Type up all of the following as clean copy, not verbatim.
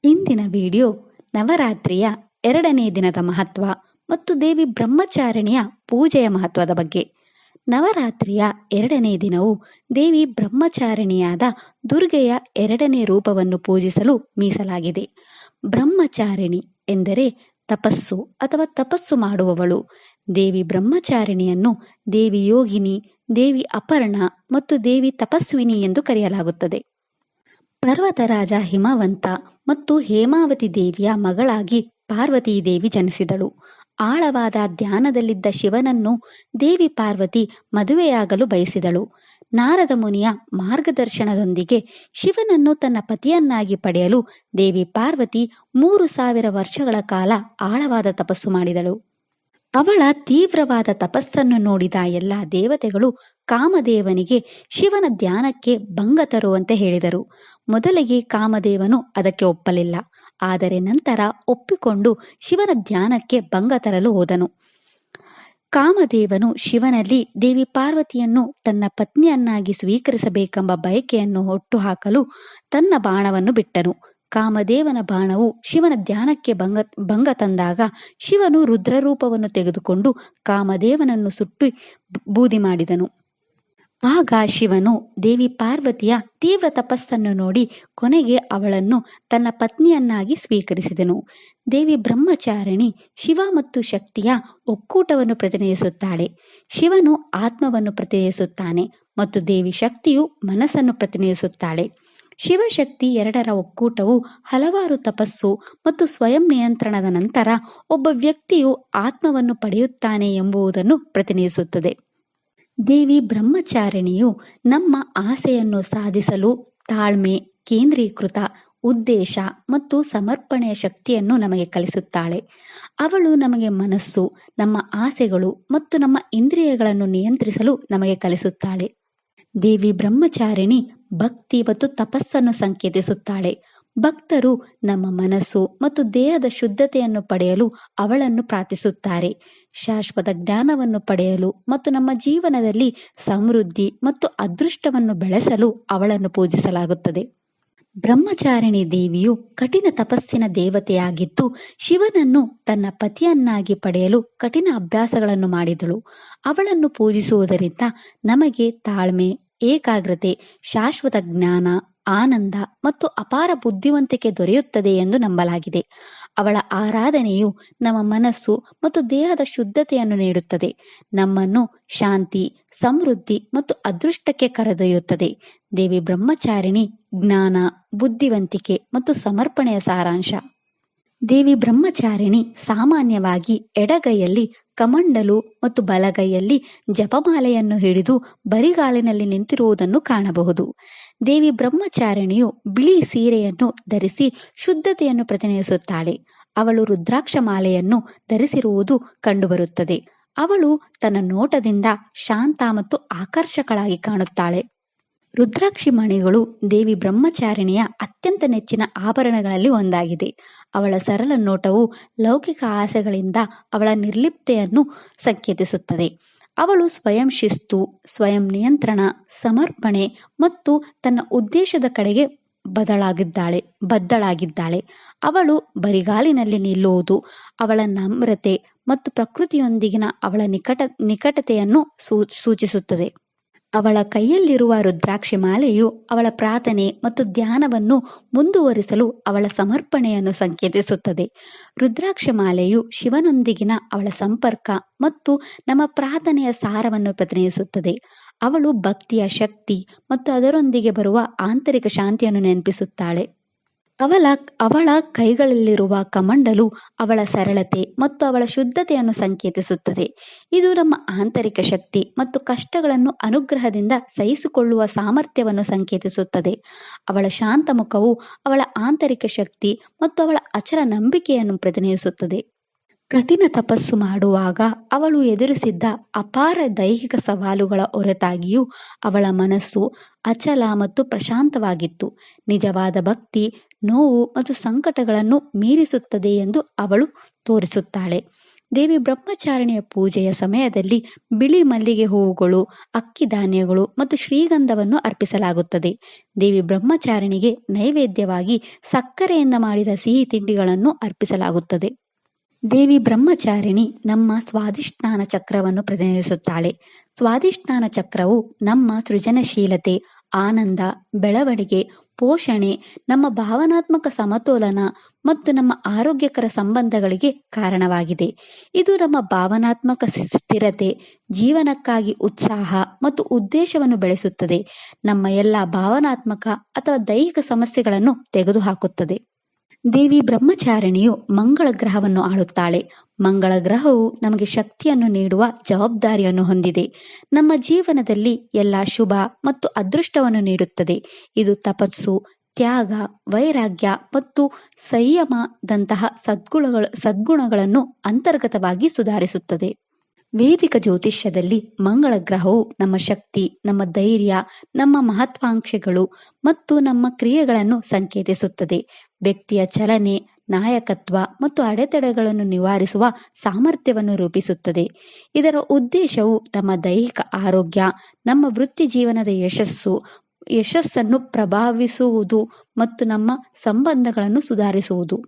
ಇಂದಿನ ವಿಡಿಯೋ ನವರಾತ್ರಿಯ 2ನೇ ದಿನದ ಮಹತ್ವ ಮತ್ತು ದೇವಿ ಬ್ರಹ್ಮಚಾರಿಣಿಯ ಪೂಜೆಯ ಮಹತ್ವದ ಬಗ್ಗೆ. ನವರಾತ್ರಿಯ 2ನೇ ದಿನವು ದೇವಿ ಬ್ರಹ್ಮಚಾರಿಣಿಯಾದ ದುರ್ಗೆಯ 2ನೇ ರೂಪವನ್ನು ಪೂಜಿಸಲು ಮೀಸಲಾಗಿದೆ. ಬ್ರಹ್ಮಚಾರಿಣಿ ಎಂದರೆ ತಪಸ್ಸು ಅಥವಾ ತಪಸ್ಸು ಮಾಡುವವಳು. ದೇವಿ ಬ್ರಹ್ಮಚಾರಿಣಿಯನ್ನು ದೇವಿ ಯೋಗಿನಿ, ದೇವಿ ಅಪರ್ಣ ಮತ್ತು ದೇವಿ ತಪಸ್ವಿನಿ ಎಂದು ಕರೆಯಲಾಗುತ್ತದೆ. ಪರ್ವತರಾಜ ಹಿಮವಂತ ಮತ್ತು ಹೇಮಾವತಿ ದೇವಿಯ ಮಗಳಾಗಿ ಪಾರ್ವತೀ ದೇವಿ ಜನಿಸಿದಳು. ಆಳವಾದ ಧ್ಯಾನದಲ್ಲಿದ್ದ ಶಿವನನ್ನು ದೇವಿ ಪಾರ್ವತಿ ಮದುವೆಯಾಗಲು ಬಯಸಿದಳು. ನಾರದ ಮುನಿಯ ಮಾರ್ಗದರ್ಶನದೊಂದಿಗೆ ಶಿವನನ್ನು ತನ್ನ ಪತಿಯನ್ನಾಗಿ ಪಡೆಯಲು ದೇವಿ ಪಾರ್ವತಿ 3000 ವರ್ಷಗಳ ಕಾಲ ಆಳವಾದ ತಪಸ್ಸು ಮಾಡಿದಳು. ಅವಳ ತೀವ್ರವಾದ ತಪಸ್ಸನ್ನು ನೋಡಿದ ಎಲ್ಲ ದೇವತೆಗಳು ಕಾಮದೇವನಿಗೆ ಶಿವನ ಧ್ಯಾನಕ್ಕೆ ಭಂಗ ತರುವಂತೆ ಹೇಳಿದರು. ಮೊದಲಿಗೆ ಕಾಮದೇವನು ಅದಕ್ಕೆ ಒಪ್ಪಲಿಲ್ಲ. ಆದರೆ ನಂತರ ಒಪ್ಪಿಕೊಂಡು ಶಿವನ ಧ್ಯಾನಕ್ಕೆ ಭಂಗ ತರಲು ಹೋದನು. ಕಾಮದೇವನು ಶಿವನಲ್ಲಿ ದೇವಿ ಪಾರ್ವತಿಯನ್ನು ತನ್ನ ಪತ್ನಿಯನ್ನಾಗಿ ಸ್ವೀಕರಿಸಬೇಕೆಂಬ ಬಯಕೆಯನ್ನು ಹುಟ್ಟುಹಾಕಲು ತನ್ನ ಬಾಣವನ್ನು ಬಿಟ್ಟನು. ಕಾಮದೇವನ ಬಾಣವು ಶಿವನ ಧ್ಯಾನಕ್ಕೆ ಭಂಗ ತಂದಾಗ ಶಿವನು ರುದ್ರರೂಪವನ್ನು ತೆಗೆದುಕೊಂಡು ಕಾಮದೇವನನ್ನು ಸುಟ್ಟು ಬೂದಿ ಮಾಡಿದನು. ಆಗ ಶಿವನು ದೇವಿ ಪಾರ್ವತಿಯ ತೀವ್ರ ತಪಸ್ಸನ್ನು ನೋಡಿ ಕೊನೆಗೆ ಅವಳನ್ನು ತನ್ನ ಪತ್ನಿಯನ್ನಾಗಿ ಸ್ವೀಕರಿಸಿದನು. ದೇವಿ ಬ್ರಹ್ಮಚಾರಿಣಿ ಶಿವ ಮತ್ತು ಶಕ್ತಿಯ ಒಕ್ಕೂಟವನ್ನು ಪ್ರತಿನಿಧಿಸುತ್ತಾಳೆ. ಶಿವನು ಆತ್ಮವನ್ನು ಪ್ರತಿನಿಧಿಸುತ್ತಾನೆ ಮತ್ತು ದೇವಿ ಶಕ್ತಿಯು ಮನಸ್ಸನ್ನು ಪ್ರತಿನಿಧಿಸುತ್ತಾಳೆ. ಶಿವಶಕ್ತಿ ಎರಡರ ಒಕ್ಕೂಟವು ಹಲವಾರು ತಪಸ್ಸು ಮತ್ತು ಸ್ವಯಂ ನಿಯಂತ್ರಣದ ನಂತರ ಒಬ್ಬ ವ್ಯಕ್ತಿಯು ಆತ್ಮವನ್ನು ಪಡೆಯುತ್ತಾನೆ ಎಂಬುದನ್ನು ಪ್ರತಿನಿಧಿಸುತ್ತದೆ. ದೇವಿ ಬ್ರಹ್ಮಚಾರಿಣಿಯು ನಮ್ಮ ಆಸೆಯನ್ನು ಸಾಧಿಸಲು ತಾಳ್ಮೆ, ಕೇಂದ್ರೀಕೃತ ಉದ್ದೇಶ ಮತ್ತು ಸಮರ್ಪಣೆಯ ಶಕ್ತಿಯನ್ನು ನಮಗೆ ಕಲಿಸುತ್ತಾಳೆ. ಅವಳು ನಮಗೆ ಮನಸ್ಸು, ನಮ್ಮ ಆಸೆಗಳು ಮತ್ತು ನಮ್ಮ ಇಂದ್ರಿಯಗಳನ್ನು ನಿಯಂತ್ರಿಸಲು ನಮಗೆ ಕಲಿಸುತ್ತಾಳೆ. ದೇವಿ ಬ್ರಹ್ಮಚಾರಿಣಿ ಭಕ್ತಿ ಮತ್ತು ತಪಸ್ಸನ್ನು ಸಂಕೇತಿಸುತ್ತಾಳೆ. ಭಕ್ತರು ನಮ್ಮ ಮನಸ್ಸು ಮತ್ತು ದೇಹದ ಶುದ್ಧತೆಯನ್ನು ಪಡೆಯಲು ಅವಳನ್ನು ಪ್ರಾರ್ಥಿಸುತ್ತಾರೆ. ಶಾಶ್ವತ ಜ್ಞಾನವನ್ನು ಪಡೆಯಲು ಮತ್ತು ನಮ್ಮ ಜೀವನದಲ್ಲಿ ಸಮೃದ್ಧಿ ಮತ್ತು ಅದೃಷ್ಟವನ್ನು ಬೆಳೆಸಲು ಅವಳನ್ನು ಪೂಜಿಸಲಾಗುತ್ತದೆ. ಬ್ರಹ್ಮಚಾರಿಣಿ ದೇವಿಯು ಕಠಿಣ ತಪಸ್ಸಿನ ದೇವತೆಯಾಗಿದ್ದು ಶಿವನನ್ನು ತನ್ನ ಪತಿಯನ್ನಾಗಿ ಪಡೆಯಲು ಕಠಿಣ ಅಭ್ಯಾಸಗಳನ್ನು ಮಾಡಿದಳು. ಅವಳನ್ನು ಪೂಜಿಸುವುದರಿಂದ ನಮಗೆ ತಾಳ್ಮೆ, ಏಕಾಗ್ರತೆ, ಶಾಶ್ವತ ಜ್ಞಾನ, ಆನಂದ ಮತ್ತು ಅಪಾರ ಬುದ್ಧಿವಂತಿಕೆ ದೊರೆಯುತ್ತದೆ ಎಂದು ನಂಬಲಾಗಿದೆ. ಅವಳ ಆರಾಧನೆಯು ನಮ್ಮ ಮನಸ್ಸು ಮತ್ತು ದೇಹದ ಶುದ್ಧತೆಯನ್ನು ನೀಡುತ್ತದೆ, ನಮ್ಮನ್ನು ಶಾಂತಿ, ಸಮೃದ್ಧಿ ಮತ್ತು ಅದೃಷ್ಟಕ್ಕೆ ಕರೆದೊಯ್ಯುತ್ತದೆ. ದೇವಿ ಬ್ರಹ್ಮಚಾರಿಣಿ ಜ್ಞಾನ, ಬುದ್ಧಿವಂತಿಕೆ ಮತ್ತು ಸಮರ್ಪಣೆಯ ಸಾರಾಂಶ. ದೇವಿ ಬ್ರಹ್ಮಚಾರಿಣಿ ಸಾಮಾನ್ಯವಾಗಿ ಎಡಗೈಯಲ್ಲಿ ಕಮಂಡಲು ಮತ್ತು ಬಲಗೈಯಲ್ಲಿ ಜಪಮಾಲೆಯನ್ನು ಹಿಡಿದು ಬರಿಗಾಲಿನಲ್ಲಿ ನಿಂತಿರುವುದನ್ನು ಕಾಣಬಹುದು. ದೇವಿ ಬ್ರಹ್ಮಚಾರಿಣಿಯು ಬಿಳಿ ಸೀರೆಯನ್ನು ಧರಿಸಿ ಶುದ್ಧತೆಯನ್ನು ಪ್ರತಿನಿಧಿಸುತ್ತಾಳೆ. ಅವಳು ರುದ್ರಾಕ್ಷ ಮಾಲೆಯನ್ನು ಧರಿಸಿರುವುದು ಕಂಡುಬರುತ್ತದೆ. ಅವಳು ತನ್ನ ನೋಟದಿಂದ ಶಾಂತ ಮತ್ತು ಆಕರ್ಷಕಳಾಗಿ ಕಾಣುತ್ತಾಳೆ. ರುದ್ರಾಕ್ಷಿ ಮಣಿಗಳು ದೇವಿ ಬ್ರಹ್ಮಚಾರಿಣಿಯ ಅತ್ಯಂತ ನೆಚ್ಚಿನ ಆಭರಣಗಳಲ್ಲಿ ಒಂದಾಗಿದೆ. ಅವಳ ಸರಳ ನೋಟವು ಲೌಕಿಕ ಆಸೆಗಳಿಂದ ಅವಳ ನಿರ್ಲಿಪ್ತೆಯನ್ನು ಸಂಕೇತಿಸುತ್ತದೆ. ಅವಳು ಸ್ವಯಂ ಶಿಸ್ತು, ಸ್ವಯಂ ನಿಯಂತ್ರಣ, ಸಮರ್ಪಣೆ ಮತ್ತು ತನ್ನ ಉದ್ದೇಶದ ಕಡೆಗೆ ಬದ್ಧಳಾಗಿದ್ದಾಳೆ. ಅವಳು ಬರಿಗಾಲಿನಲ್ಲಿ ನಿಲ್ಲುವುದು ಅವಳ ನಮ್ರತೆ ಮತ್ತು ಪ್ರಕೃತಿಯೊಂದಿಗಿನ ಅವಳ ನಿಕಟತೆಯನ್ನು ಸೂಚಿಸುತ್ತದೆ. ಅವಳ ಕೈಯಲ್ಲಿರುವ ರುದ್ರಾಕ್ಷಿ ಮಾಲೆಯು ಅವಳ ಪ್ರಾರ್ಥನೆ ಮತ್ತು ಧ್ಯಾನವನ್ನು ಮುಂದುವರಿಸಲು ಅವಳ ಸಮರ್ಪಣೆಯನ್ನು ಸಂಕೇತಿಸುತ್ತದೆ. ರುದ್ರಾಕ್ಷಿ ಮಾಲೆಯು ಶಿವನೊಂದಿಗಿನ ಅವಳ ಸಂಪರ್ಕ ಮತ್ತು ನಮ್ಮ ಪ್ರಾರ್ಥನೆಯ ಸಾರವನ್ನು ಪ್ರತಿನಿಧಿಸುತ್ತದೆ. ಅವಳು ಭಕ್ತಿಯ ಶಕ್ತಿ ಮತ್ತು ಅದರೊಂದಿಗೆ ಬರುವ ಆಂತರಿಕ ಶಾಂತಿಯನ್ನು ನೆನಪಿಸುತ್ತಾಳೆ. ಅವಳ ಕೈಗಳಲ್ಲಿರುವ ಕಮಂಡಲು ಅವಳ ಸರಳತೆ ಮತ್ತು ಅವಳ ಶುದ್ಧತೆಯನ್ನು ಸಂಕೇತಿಸುತ್ತದೆ. ಇದು ನಮ್ಮ ಆಂತರಿಕ ಶಕ್ತಿ ಮತ್ತು ಕಷ್ಟಗಳನ್ನು ಅನುಗ್ರಹದಿಂದ ಸಹಿಸಿಕೊಳ್ಳುವ ಸಾಮರ್ಥ್ಯವನ್ನು ಸಂಕೇತಿಸುತ್ತದೆ. ಅವಳ ಶಾಂತ ಮುಖವು ಅವಳ ಆಂತರಿಕ ಶಕ್ತಿ ಮತ್ತು ಅವಳ ಅಚಲ ನಂಬಿಕೆಯನ್ನು ಪ್ರತಿನಿಧಿಸುತ್ತದೆ. ಕಠಿಣ ತಪಸ್ಸು ಮಾಡುವಾಗ ಅವಳು ಎದುರಿಸಿದ್ದ ಅಪಾರ ದೈಹಿಕ ಸವಾಲುಗಳ ಹೊರತಾಗಿಯೂ ಅವಳ ಮನಸ್ಸು ಅಚಲ ಮತ್ತು ಪ್ರಶಾಂತವಾಗಿತ್ತು. ನಿಜವಾದ ಭಕ್ತಿ ನೋವು ಮತ್ತು ಸಂಕಟಗಳನ್ನು ಮೀರಿಸುತ್ತದೆ ಎಂದು ಅವಳು ತೋರಿಸುತ್ತಾಳೆ. ದೇವಿ ಬ್ರಹ್ಮಚಾರಿಣಿಯ ಪೂಜೆಯ ಸಮಯದಲ್ಲಿ ಬಿಳಿ ಮಲ್ಲಿಗೆ ಹೂವುಗಳು, ಅಕ್ಕಿ ಧಾನ್ಯಗಳು ಮತ್ತು ಶ್ರೀಗಂಧವನ್ನು ಅರ್ಪಿಸಲಾಗುತ್ತದೆ. ದೇವಿ ಬ್ರಹ್ಮಚಾರಿಣಿಗೆ ನೈವೇದ್ಯವಾಗಿ ಸಕ್ಕರೆಯಿಂದ ಮಾಡಿದ ಸಿಹಿ ತಿಂಡಿಗಳನ್ನು ಅರ್ಪಿಸಲಾಗುತ್ತದೆ. ದೇವಿ ಬ್ರಹ್ಮಚಾರಿಣಿ ನಮ್ಮ ಸ್ವಾಧಿಷ್ಠಾನ ಚಕ್ರವನ್ನು ಪ್ರತಿನಿಧಿಸುತ್ತಾಳೆ. ಸ್ವಾಧಿಷ್ಠಾನ ಚಕ್ರವು ನಮ್ಮ ಸೃಜನಶೀಲತೆ, ಆನಂದ, ಬೆಳವಣಿಗೆ, ಪೋಷಣೆ, ನಮ್ಮ ಭಾವನಾತ್ಮಕ ಸಮತೋಲನ ಮತ್ತು ನಮ್ಮ ಆರೋಗ್ಯಕರ ಸಂಬಂಧಗಳಿಗೆ ಕಾರಣವಾಗಿದೆ. ಇದು ನಮ್ಮ ಭಾವನಾತ್ಮಕ ಸ್ಥಿರತೆ, ಜೀವನಕ್ಕಾಗಿ ಉತ್ಸಾಹ ಮತ್ತು ಉದ್ದೇಶವನ್ನು ಬೆಳೆಸುತ್ತದೆ. ನಮ್ಮ ಎಲ್ಲ ಭಾವನಾತ್ಮಕ ಅಥವಾ ದೈಹಿಕ ಸಮಸ್ಯೆಗಳನ್ನು ತೆಗೆದುಹಾಕುತ್ತದೆ. ದೇವಿ ಬ್ರಹ್ಮಚಾರಿಣಿಯು ಮಂಗಳ ಗ್ರಹವನ್ನು ಆಳುತ್ತಾಳೆ. ಮಂಗಳ ಗ್ರಹವು ನಮಗೆ ಶಕ್ತಿಯನ್ನು ನೀಡುವ ಜವಾಬ್ದಾರಿಯನ್ನು ಹೊಂದಿದೆ. ನಮ್ಮ ಜೀವನದಲ್ಲಿ ಎಲ್ಲ ಶುಭ ಮತ್ತು ಅದೃಷ್ಟವನ್ನು ನೀಡುತ್ತದೆ. ಇದು ತಪಸ್ಸು, ತ್ಯಾಗ, ವೈರಾಗ್ಯ ಮತ್ತು ಸಂಯಮದಂತಹ ಸದ್ಗುಣಗಳನ್ನು ಅಂತರ್ಗತವಾಗಿ ಸುಧಾರಿಸುತ್ತದೆ. ವೇದಿಕ ಜ್ಯೋತಿಷ್ಯದಲ್ಲಿ ಮಂಗಳ ಗ್ರಹವು ನಮ್ಮ ಶಕ್ತಿ, ನಮ್ಮ ಧೈರ್ಯ, ನಮ್ಮ ಮಹತ್ವಾಕಾಂಕ್ಷೆಗಳು ಮತ್ತು ನಮ್ಮ ಕ್ರಿಯೆಗಳನ್ನು ಸಂಕೇತಿಸುತ್ತದೆ. ವ್ಯಕ್ತಿಯ ಚಲನೆ, ನಾಯಕತ್ವ ಮತ್ತು ಅಡೆತಡೆಗಳನ್ನು ನಿವಾರಿಸುವ ಸಾಮರ್ಥ್ಯವನ್ನು ರೂಪಿಸುತ್ತದೆ. ಇದರ ಉದ್ದೇಶವು ನಮ್ಮ ದೈಹಿಕ ಆರೋಗ್ಯ, ನಮ್ಮ ವೃತ್ತಿ ಜೀವನದ ಯಶಸ್ಸನ್ನು ಪ್ರಭಾವಿಸುವುದು ಮತ್ತು ನಮ್ಮ ಸಂಬಂಧಗಳನ್ನು ಸುಧಾರಿಸುವುದು.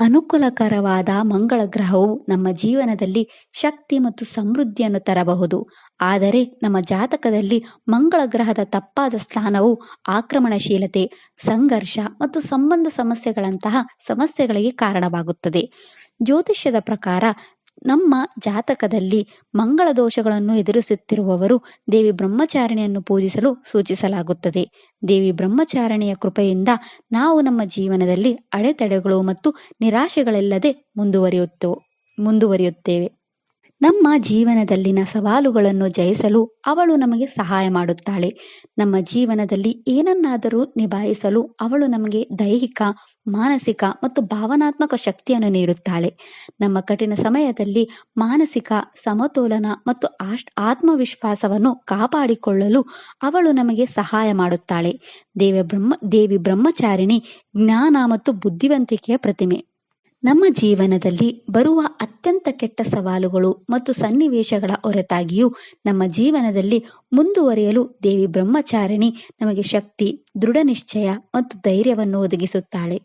ಅನುಕೂಲಕರವಾದ ಮಂಗಳ ಗ್ರಹವು ನಮ್ಮ ಜೀವನದಲ್ಲಿ ಶಕ್ತಿ ಮತ್ತು ಸಮೃದ್ಧಿಯನ್ನು ತರಬಹುದು. ಆದರೆ ನಮ್ಮ ಜಾತಕದಲ್ಲಿ ಮಂಗಳ ಗ್ರಹದ ತಪ್ಪಾದ ಸ್ಥಾನವು ಆಕ್ರಮಣಶೀಲತೆ, ಸಂಘರ್ಷ ಮತ್ತು ಸಂಬಂಧ ಸಮಸ್ಯೆಗಳಂತಹ ಸಮಸ್ಯೆಗಳಿಗೆ ಕಾರಣವಾಗುತ್ತದೆ. ಜ್ಯೋತಿಷ್ಯದ ಪ್ರಕಾರ ನಮ್ಮ ಜಾತಕದಲ್ಲಿ ಮಂಗಳ ದೋಷಗಳನ್ನು ಎದುರಿಸುತ್ತಿರುವವರು ದೇವಿ ಬ್ರಹ್ಮಚಾರಿಣಿಯನ್ನು ಪೂಜಿಸಲು ಸೂಚಿಸಲಾಗುತ್ತದೆ. ದೇವಿ ಬ್ರಹ್ಮಚಾರಿಣಿಯ ಕೃಪೆಯಿಂದ ನಾವು ನಮ್ಮ ಜೀವನದಲ್ಲಿ ಅಡೆತಡೆಗಳು ಮತ್ತು ನಿರಾಶೆಗಳಿಲ್ಲದೆ ಮುಂದುವರಿಯುತ್ತೇವೆ. ನಮ್ಮ ಜೀವನದಲ್ಲಿನ ಸವಾಲುಗಳನ್ನು ಜಯಿಸಲು ಅವಳು ನಮಗೆ ಸಹಾಯ ಮಾಡುತ್ತಾಳೆ. ನಮ್ಮ ಜೀವನದಲ್ಲಿ ಏನನ್ನಾದರೂ ನಿಭಾಯಿಸಲು ಅವಳು ನಮಗೆ ದೈಹಿಕ, ಮಾನಸಿಕ ಮತ್ತು ಭಾವನಾತ್ಮಕ ಶಕ್ತಿಯನ್ನು ನೀಡುತ್ತಾಳೆ. ನಮ್ಮ ಕಠಿಣ ಸಮಯದಲ್ಲಿ ಮಾನಸಿಕ ಸಮತೋಲನ ಮತ್ತು ಆತ್ಮವಿಶ್ವಾಸವನ್ನು ಕಾಪಾಡಿಕೊಳ್ಳಲು ಅವಳು ನಮಗೆ ಸಹಾಯ ಮಾಡುತ್ತಾಳೆ. ದೇವಿ ಬ್ರಹ್ಮಚಾರಿಣಿ ಜ್ಞಾನ ಮತ್ತು ಬುದ್ಧಿವಂತಿಕೆಯ ಪ್ರತಿಮೆ. ನಮ್ಮ ಜೀವನದಲ್ಲಿ ಬರುವ ಅತ್ಯಂತ ಕೆಟ್ಟ ಸವಾಲುಗಳು ಮತ್ತು ಸನ್ನಿವೇಶಗಳ ಹೊರತಾಗಿಯೂ ನಮ್ಮ ಜೀವನದಲ್ಲಿ ಮುಂದುವರಿಯಲು ದೇವಿ ಬ್ರಹ್ಮಚಾರಿಣಿ ನಮಗೆ ಶಕ್ತಿ, ದೃಢ ನಿಶ್ಚಯ ಮತ್ತು ಧೈರ್ಯವನ್ನು ಒದಗಿಸುತ್ತಾಳೆ.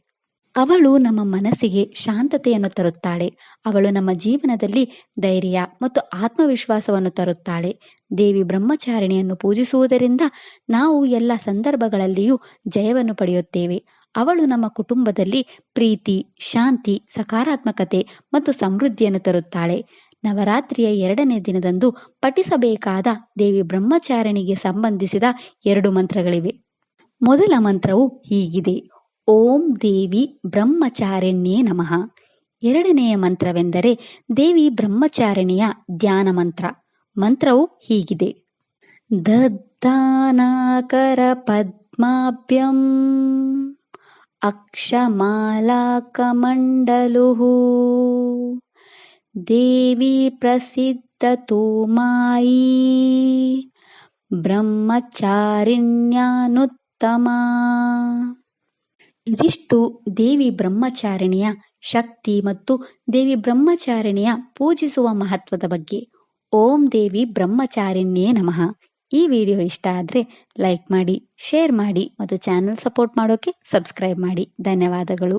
ಅವಳು ನಮ್ಮ ಮನಸ್ಸಿಗೆ ಶಾಂತತೆಯನ್ನು ತರುತ್ತಾಳೆ. ಅವಳು ನಮ್ಮ ಜೀವನದಲ್ಲಿ ಧೈರ್ಯ ಮತ್ತು ಆತ್ಮವಿಶ್ವಾಸವನ್ನು ತರುತ್ತಾಳೆ. ದೇವಿ ಬ್ರಹ್ಮಚಾರಿಣಿಯನ್ನು ಪೂಜಿಸುವುದರಿಂದ ನಾವು ಎಲ್ಲ ಸಂದರ್ಭಗಳಲ್ಲಿಯೂ ಜಯವನ್ನು ಪಡೆಯುತ್ತೇವೆ. ಅವಳು ನಮ್ಮ ಕುಟುಂಬದಲ್ಲಿ ಪ್ರೀತಿ, ಶಾಂತಿ, ಸಕಾರಾತ್ಮಕತೆ ಮತ್ತು ಸಮೃದ್ಧಿಯನ್ನು ತರುತ್ತಾಳೆ. ನವರಾತ್ರಿಯ 2ನೇ ದಿನದಂದು ಪಠಿಸಬೇಕಾದ ದೇವಿ ಬ್ರಹ್ಮಚಾರಿಣಿಗೆ ಸಂಬಂಧಿಸಿದ 2 ಮಂತ್ರಗಳಿವೆ. ಮೊದಲ ಮಂತ್ರವು ಹೀಗಿದೆ: ಓಂ ದೇವಿ ಬ್ರಹ್ಮಚಾರಿಣ್ಯೇ ನಮಃ. 2ನೆಯ ಮಂತ್ರವೆಂದರೆ ದೇವಿ ಬ್ರಹ್ಮಚಾರಿಣಿಯ ಧ್ಯಾನ ಮಂತ್ರ. ಮಂತ್ರವು ಹೀಗಿದೆ: ದದ್ದಾನಾಕರ ಪದ್ಮಾಭ್ಯಂ ಅಕ್ಷಮಾಲಾಕಮಂಡಲುಃ ದೇವಿ ಪ್ರಸಿದ್ಧತು ಮಾಯಿ ಬ್ರಹ್ಮಚಾರಿಣ್ಯಾನುತ್ತಮಾ. ಇದಿಷ್ಟು ದೇವಿ ಬ್ರಹ್ಮಚಾರಿಣಿಯ ಶಕ್ತಿ ಮತ್ತು ದೇವಿ ಬ್ರಹ್ಮಚಾರಿಣಿಯ ಪೂಜಿಸುವ ಮಹತ್ವದ ಬಗ್ಗೆ. ಓಂ ದೇವಿ ಬ್ರಹ್ಮಚಾರಿಣ್ಯೇ ನಮಃ. ಈ ವಿಡಿಯೋ ಇಷ್ಟ ಆದರೆ ಲೈಕ್ ಮಾಡಿ, ಶೇರ್ ಮಾಡಿ ಮತ್ತು ಚಾನಲ್ ಸಪೋರ್ಟ್ ಮಾಡೋಕೆ ಸಬ್ಸ್ಕ್ರೈಬ್ ಮಾಡಿ. ಧನ್ಯವಾದಗಳು.